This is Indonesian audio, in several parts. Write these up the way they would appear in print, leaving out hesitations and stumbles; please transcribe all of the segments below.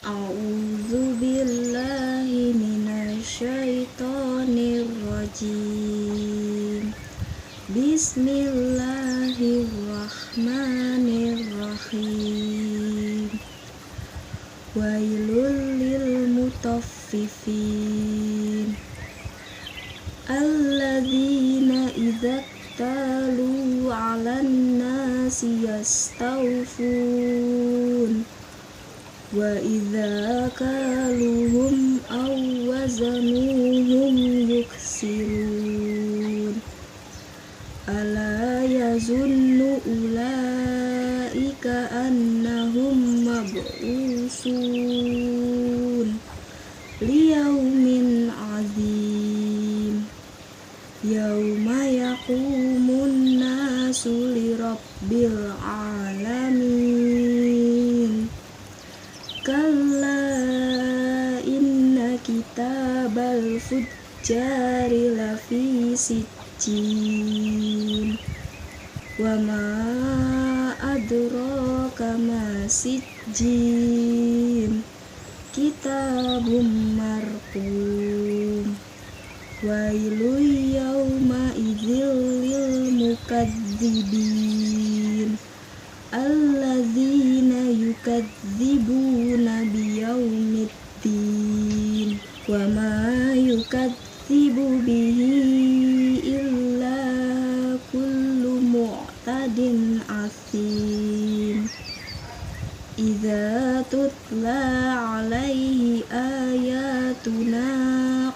A'udzu billahi minasyaitonir rajim. Bismillahirrahmanirrahim. Wailul lil mutaffifin. Alladzina idza talu 'alan nasi yastawfun wa idza kaluhum aw wazanuhum yuksirun. Ala yazunnu ulaika annahum mab'usun liyaumin azim. Yauma yaqumun nasu lirabbil alamin. Kalla inna kitabal fujjari lafi sijjin. Wa ma adraka ma sijjin. Kitabum marqum. Wailul yawma idzil lil mukadzibin. Alladzina yukadzibuna biyaumiddin. Wa ma yukadzibu bihi illa kullu mu'tadin asim. Idza tutla alaihi ayatuna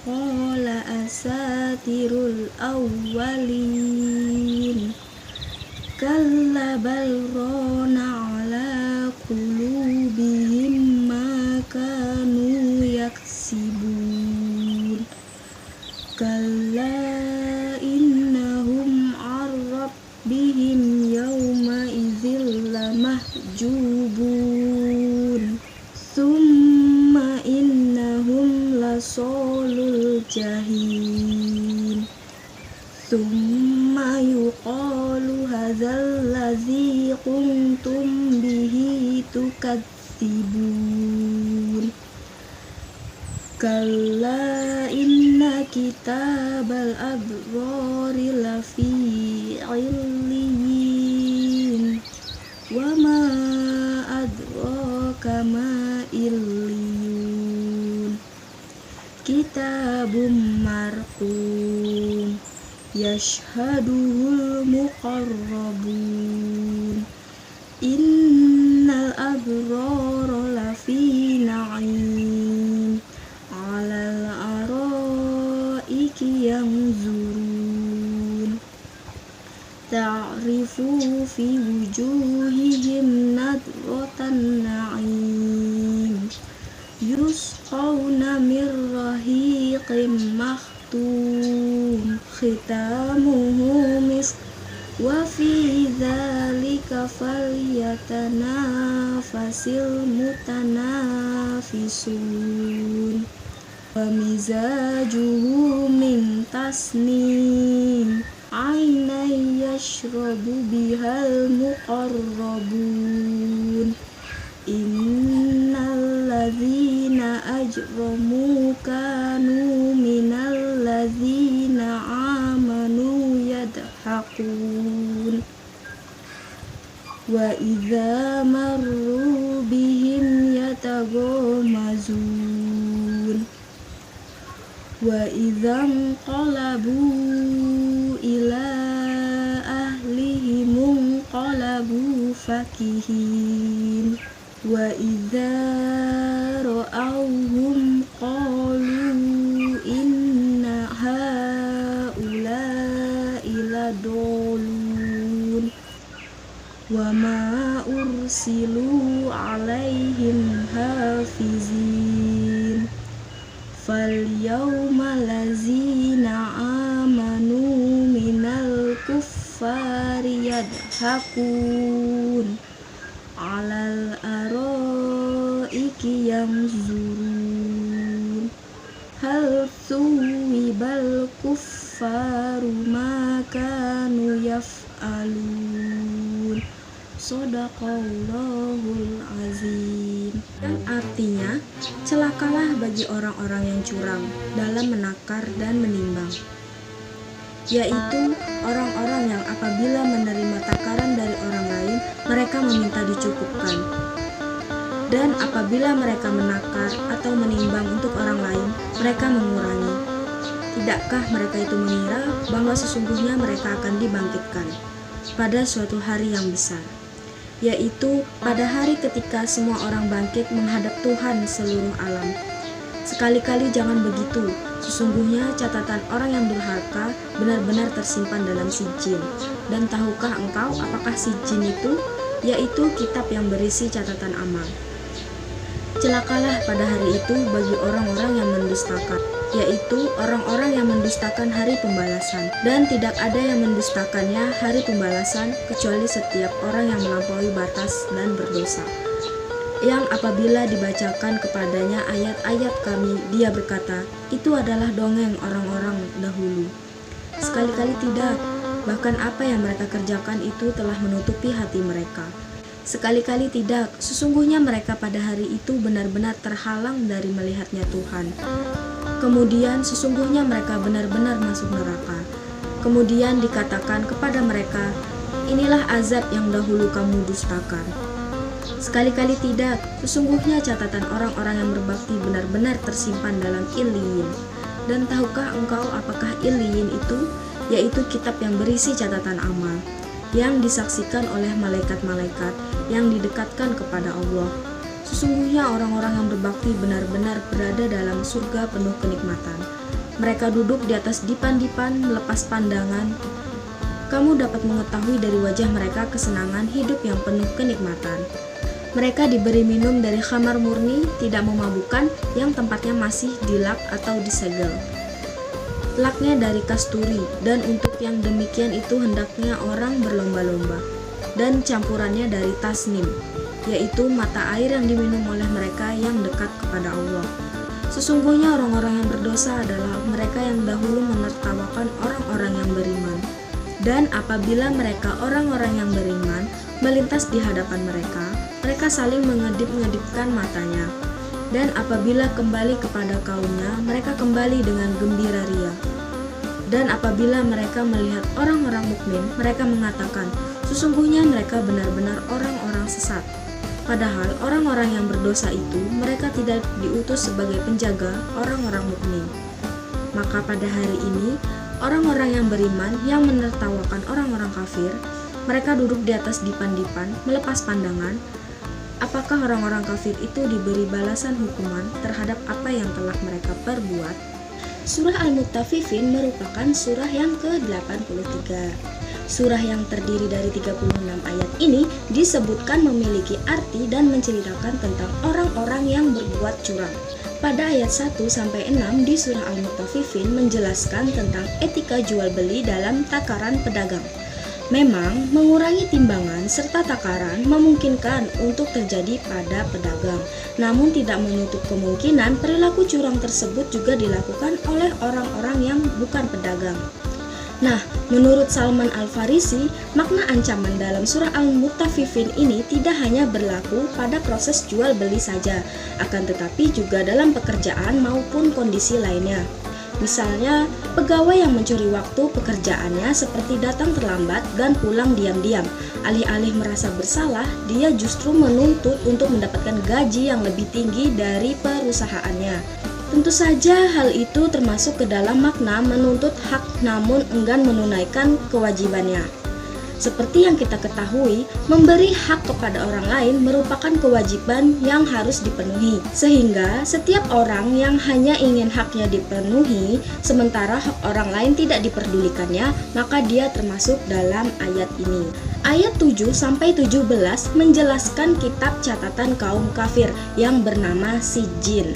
qala asatirul awwalin. Kalla bal rana ala qulubihim ma kanu yaksibun. Kalla innahum an rabbihim yawma idzil lamahjubun. Thumma innahum lasolul jahim. Thumma yuqalu hadzal ladzi kuntum bihi tukadzibun. Kalla inna kitabal abrari lafi illiyin. Wa ma adraka ma illiyun. Kitabum marqum. Yashhaduhul muqarrabun. Innal abrara lafi na'im. 'Alal araiki yanzurun. Ta'rifu fi wujuhihim nadratan na'im. Yusqawna min rahiqim makhtum. Khitamuhu misk. Wa fi dzalika falyatanafasil mutanafisun. Wa mizajuhu min tasnim. Aynan yashrabu bihal muqarrabun. Innal ladzina ajramu kanu minal ladzina amanu yadhakun. Wa idza marru bihim yataghamazun. Wa idza qalabu ila ahlihim qalabu fakihin. Wa idza ra'awhum qalu inna haula'i ladallun. Wa ma ursilu alaihim hafizin. Fal yawma lazina amanu minal kuffari yadhakun. 'Alal araiki yanzurun. Hal thuwibal kuffaru ma kanu yaf'alun. Shadaqallahul azim. yang artinya celakalah bagi orang-orang yang curang dalam menakar dan menimbang, yaitu orang-orang yang apabila menerima takaran dari orang lain, mereka meminta dicukupkan. Dan apabila mereka menakar atau menimbang untuk orang lain, mereka mengurangi. Tidakkah mereka itu mengira bahwa sesungguhnya mereka akan dibangkitkan pada suatu hari yang besar, yaitu pada hari ketika semua orang bangkit menghadap Tuhan seluruh alam. Sekali-kali jangan begitu, sesungguhnya catatan orang yang durhaka benar-benar tersimpan dalam sijil. Dan tahukah engkau apakah sijil itu? Yaitu kitab yang berisi catatan amal. Celakalah pada hari itu bagi orang-orang yang mendustakan, yaitu orang-orang yang mendustakan hari pembalasan. Dan tidak ada yang mendustakannya hari pembalasan kecuali setiap orang yang melampaui batas dan berdosa, yang apabila dibacakan kepadanya ayat-ayat kami, dia berkata, itu adalah dongeng orang-orang dahulu. Sekali-kali tidak, bahkan apa yang mereka kerjakan itu telah menutupi hati mereka. Sekali-kali tidak, sesungguhnya mereka pada hari itu benar-benar terhalang dari melihatnya Tuhan. Kemudian sesungguhnya mereka benar-benar masuk neraka. Kemudian dikatakan kepada mereka, inilah azab yang dahulu kamu dustakan. Sekali-kali tidak, sesungguhnya catatan orang-orang yang berbakti benar-benar tersimpan dalam Iliyin. Dan tahukah engkau apakah Iliyin itu? Yaitu kitab yang berisi catatan amal, yang disaksikan oleh malaikat-malaikat yang didekatkan kepada Allah. Sesungguhnya orang-orang yang berbakti benar-benar berada dalam surga penuh kenikmatan. Mereka duduk di atas dipan-dipan melepas pandangan. Kamu dapat mengetahui dari wajah mereka kesenangan hidup yang penuh kenikmatan. Mereka diberi minum dari khamar murni, tidak memabukkan, yang tempatnya masih dilak atau disegel. Laknya dari kasturi, dan untuk yang demikian itu hendaknya orang berlomba-lomba. Dan campurannya dari tasnim, yaitu mata air yang diminum oleh mereka yang dekat kepada Allah. Sesungguhnya orang-orang yang berdosa adalah mereka yang dahulu menertawakan orang-orang yang beriman. Dan apabila mereka orang-orang yang beriman melintas di hadapan mereka, mereka saling mengedip-ngedipkan matanya. Dan apabila kembali kepada kaumnya, mereka kembali dengan gembira ria. Dan apabila mereka melihat orang-orang mukmin, mereka mengatakan, sesungguhnya mereka benar-benar orang-orang sesat. Padahal orang-orang yang berdosa itu, mereka tidak diutus sebagai penjaga orang-orang mukmin. Maka pada hari ini, orang-orang yang beriman yang menertawakan orang-orang kafir, mereka duduk di atas dipan-dipan, melepas pandangan. Apakah orang-orang kafir itu diberi balasan hukuman terhadap apa yang telah mereka perbuat? Surah Al-Mutaffifin merupakan surah yang ke-83. Surah yang terdiri dari 36 ayat ini disebutkan memiliki arti dan menceritakan tentang orang-orang yang berbuat curang. Pada ayat 1-6 di surah Al-Mutaffifin menjelaskan tentang etika jual beli dalam takaran pedagang. Memang, mengurangi timbangan serta takaran memungkinkan untuk terjadi pada pedagang. Namun tidak menutup kemungkinan perilaku curang tersebut juga dilakukan oleh orang-orang yang bukan pedagang. Nah, menurut Salman Al-Farisi, makna ancaman dalam surah Al-Mutaffifin ini tidak hanya berlaku pada proses jual beli saja, akan tetapi juga dalam pekerjaan maupun kondisi lainnya. Misalnya, pegawai yang mencuri waktu pekerjaannya seperti datang terlambat dan pulang diam-diam. Alih-alih merasa bersalah, dia justru menuntut untuk mendapatkan gaji yang lebih tinggi dari perusahaannya. Tentu saja hal itu termasuk ke dalam makna menuntut hak namun enggan menunaikan kewajibannya. Seperti yang kita ketahui, memberi hak kepada orang lain merupakan kewajiban yang harus dipenuhi. Sehingga setiap orang yang hanya ingin haknya dipenuhi, sementara hak orang lain tidak diperdulikannya, maka dia termasuk dalam ayat ini. Ayat 7-17 menjelaskan kitab catatan kaum kafir yang bernama Sijin.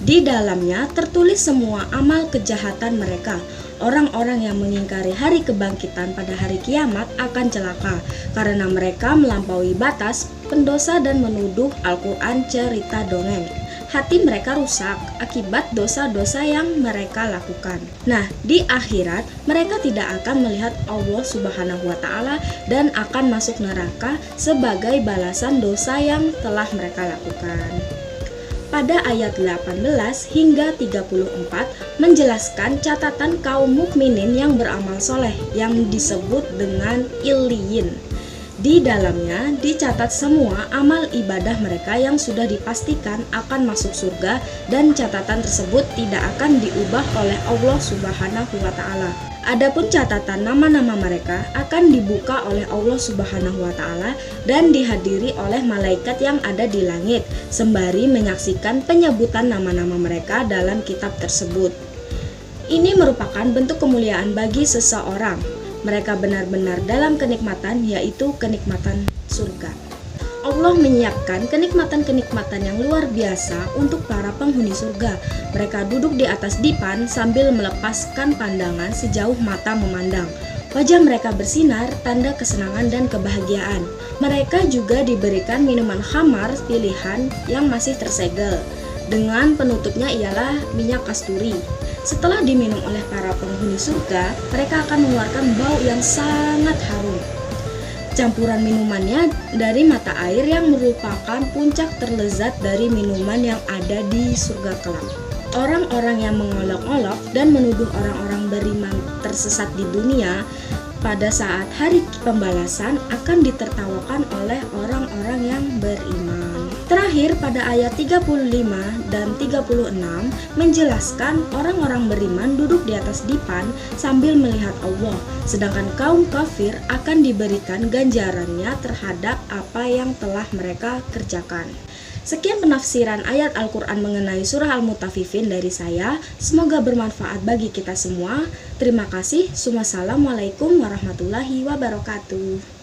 Di dalamnya tertulis semua amal kejahatan mereka. Orang-orang yang mengingkari hari kebangkitan pada hari kiamat akan celaka karena mereka melampaui batas, pendosa dan menuduh Al-Quran cerita dongeng. Hati mereka rusak akibat dosa-dosa yang mereka lakukan. Nah, di akhirat mereka tidak akan melihat Allah Subhanahu wa Ta'ala dan akan masuk neraka sebagai balasan dosa yang telah mereka lakukan. pada ayat 18 hingga 34 menjelaskan catatan kaum mukminin yang beramal soleh yang disebut dengan Illiyin. Di dalamnya dicatat semua amal ibadah mereka yang sudah dipastikan akan masuk surga, dan catatan tersebut tidak akan diubah oleh Allah Subhanahu wa Ta'ala. Adapun catatan nama-nama mereka akan dibuka oleh Allah Subhanahu wa Ta'ala dan dihadiri oleh malaikat yang ada di langit sembari menyaksikan penyebutan nama-nama mereka dalam kitab tersebut. Ini merupakan bentuk kemuliaan bagi seseorang. Mereka benar-benar dalam kenikmatan, yaitu kenikmatan surga. Allah menyiapkan kenikmatan-kenikmatan yang luar biasa untuk para penghuni surga. Mereka duduk di atas dipan sambil melepaskan pandangan sejauh mata memandang. Wajah mereka bersinar, tanda kesenangan dan kebahagiaan. Mereka juga diberikan minuman khamar pilihan yang masih tersegel. Dengan penutupnya ialah minyak kasturi. Setelah diminum oleh para penghuni surga, mereka akan mengeluarkan bau yang sangat harum. Campuran minumannya dari mata air yang merupakan puncak terlezat dari minuman yang ada di surga kelak. Orang-orang yang mengolok-olok dan menuduh orang-orang beriman tersesat di dunia pada saat hari pembalasan akan ditertawakan oleh orang-orang yang beriman. Terakhir pada ayat 35 dan 36 menjelaskan orang-orang beriman duduk di atas dipan sambil melihat Allah, sedangkan kaum kafir akan diberikan ganjarannya terhadap apa yang telah mereka kerjakan. Sekian penafsiran ayat Al-Quran mengenai surah Al-Mutaffifin dari saya. Semoga bermanfaat bagi kita semua. Terima kasih. Wassalamualaikum warahmatullahi wabarakatuh.